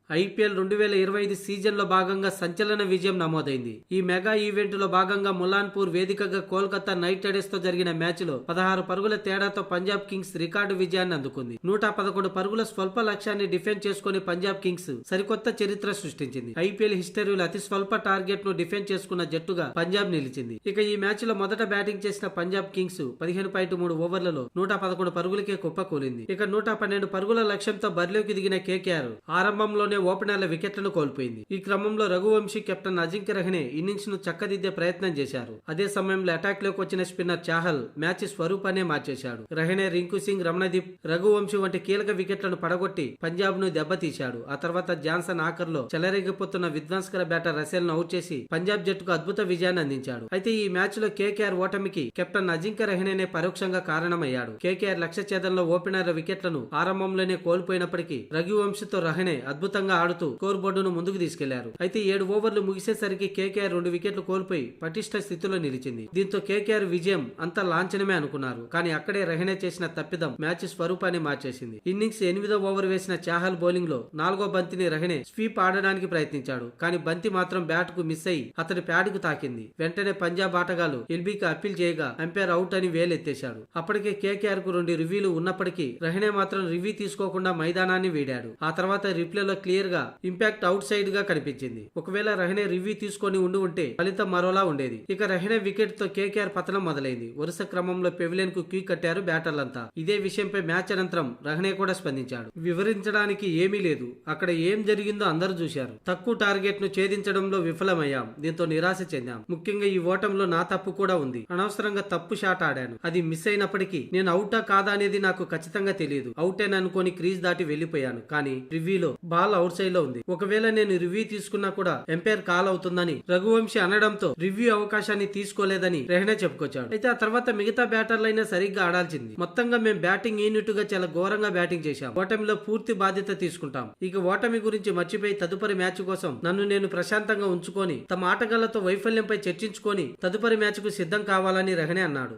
IPL 2025 season లో భాగంగా సంచలన విజయం నమోదైంది. ఈ మెగా ఈవెంట్ లో భాగంగా ములాన్పూర్ వేదికగా కోల్కతా నైట్ రైడర్స్ తో జరిగిన మ్యాచ్ లో 16 పరుగుల తేడాతో పంజాబ్ కింగ్స్ రికార్డు విజయాన్ని అందుకుంది. 111 పరుగుల స్వల్ప లక్ష్యాన్ని డిఫెండ్ చేసుకుని పంజాబ్ కింగ్స్ సరికొత్త చరిత్ర సృష్టించింది. ఐపీఎల్ హిస్టరీలో అతి స్వల్ప టార్గెట్ ను డిఫెండ్ చేసుకున్న జట్టుగా పంజాబ్ నిలిచింది. ఇక ఈ మ్యాచ్ లో మొదట బ్యాటింగ్ చేసిన పంజాబ్ కింగ్స్ 15.3 ఓవర్లలో 111 పరుగులకే కుప్పకూలింది. ఇక 112 పరుగుల లక్ష్యంతో బరిలోకి దిగిన కేకేఆర్ ఆరంభంలోనే ఓపెనర్ల వికెట్లను కోల్పోయింది. ఈ క్రమంలో రఘువంశీ, కెప్టెన్ అజింక్య రహానే ఇన్నింగ్స్ ను చక్కదిద్దే ప్రయత్నం చేశారు. అదే సమయంలో అటాక్ లోకి వచ్చిన స్పిన్నర్ చాహల్ మ్యాచ్ స్వరూపాన్నే మార్చేశాడు. రహానే, రింకు సింగ్, రమణదీప్, రఘువంశీ వంటి కీలక వికెట్లను పడగొట్టి పంజాబ్ ను దెబ్బతీశాడు. ఆ తర్వాత జాన్సన్ ఆఖర్లో చెలరేగిపోతున్న విధ్వంసకర బ్యాటర్ రసెల్ ను అవుట్ చేసి పంజాబ్ జట్టుకు అద్భుత విజయాన్ని అందించాడు. అయితే ఈ మ్యాచ్ లో కేకేఆర్ ఓటమికి కెప్టెన్ అజింక్య రహానేనే పరోక్షంగా కారణమయ్యాడు. కేకేఆర్ లక్ష్య ఛేదంలో ఓపెనర్ల వికెట్లను ఆరంభంలోనే కోల్పోయినప్పటికీ రఘువంశీతో రహానే అద్భుతంగా ఆడుతూ స్కోర్ బోర్డును ముందుకు తీసుకెళ్లారు. అయితే 7 ఓవర్లు ముగిసేసరికి కేకేఆర్ 2 వికెట్లు కోల్పోయి పటిష్ట స్థితిలో నిలిచింది. దీంతో కేకేఆర్ విజయం అంత లాంఛనమే అనుకున్నారు. కానీ అక్కడే రహానే చేసిన తప్పిదం మ్యాచ్ స్వరూపాన్ని మార్చేసింది. ఇన్నింగ్స్ 8వ ఓవర్ వేసిన చాహల్ బౌలింగ్ లో 4వ బంతిని రహానే స్వీప్ ఆడడానికి ప్రయత్నించాడు. కానీ బంతి మాత్రం బ్యాట్ కు మిస్ అయి అతని ప్యాడ్ కు తాకింది. వెంటనే పంజాబ్ ఆటగాళ్లు ఎల్బీకి అప్పీల్ చేయగా అంపైర్ అవుట్ అని వేలెత్తేశాడు. అప్పటికే కేకేఆర్ కు 2 రివ్యూలు ఉన్నప్పటికీ రహానే మాత్రం రివ్యూ తీసుకోకుండా మైదానాన్ని వీడాడు. ఆ తర్వాత రిప్లేలో క్లియర్ గా ఇంపాక్ట్ అవుట్ సైడ్ గా కనిపించింది. ఒకవేళ రహానే రివ్యూ తీసుకొని ఉంటే ఫలితం మరోలా ఉండేది. ఇక రహానే వికెట్ తో కేకేఆర్ పతనం మొదలైంది. వరుస క్రమంలో పెవిలియన్ కు క్యూ కట్టారు బ్యాటర్లంతా. ఇదే విషయంపై మ్యాచ్ అనంతరం రహానే కూడా స్పందించాడు. వివరించడానికి ఏమీ లేదు, అక్కడ ఏం జరిగిందో అందరూ చూశారు. తక్కువ టార్గెట్ ను ఛేదించడంలో విఫలమయ్యాం. దీంతో నిరాశ చెందాం. ముఖ్యంగా ఈ ఓటంలో నా తప్పు కూడా ఉంది. అనవసరంగా తప్పు షాట్ ఆడాను. అది మిస్ అయినప్పటికీ నేను అవుటా కాదా అనేది నాకు ఖచ్చితంగా తెలియదు. అవుటేననుకొని క్రీజ్ దాటి వెళ్లిపోయాను. కానీ రివ్యూలో బాల్ అవుట్ సైడ్ లో ఉంది. ఒకవేళ నేను రివ్యూ తీసుకున్నా కూడా ఎంపైర్ కాల్ అవుతుందని రఘువంశీ అనడంతో రివ్యూ అవకాశాన్ని తీసుకోలేదని రహానే చెప్పుకొచ్చాడు. అయితే ఆ తర్వాత మిగతా బ్యాటర్లైనా సరిగ్గా ఆడాల్సింది. మొత్తంగా మేము బ్యాటింగ్ యూనిట్ గా చాలా ఘోరంగా బ్యాటింగ్ చేశాం. ఓటమిలో పూర్తి బాధ్యత తీసుకుంటాం. ఇక ఓటమి గురించి మర్చిపోయి తదుపరి మ్యాచ్ కోసం నన్ను నేను ప్రశాంతంగా ఉంచుకొని తమ ఆటగాళ్లతో వైఫల్యంపై చర్చించుకొని తదుపరి మ్యాచ్ కు సిద్ధం కావాలని రహానే అన్నాడు.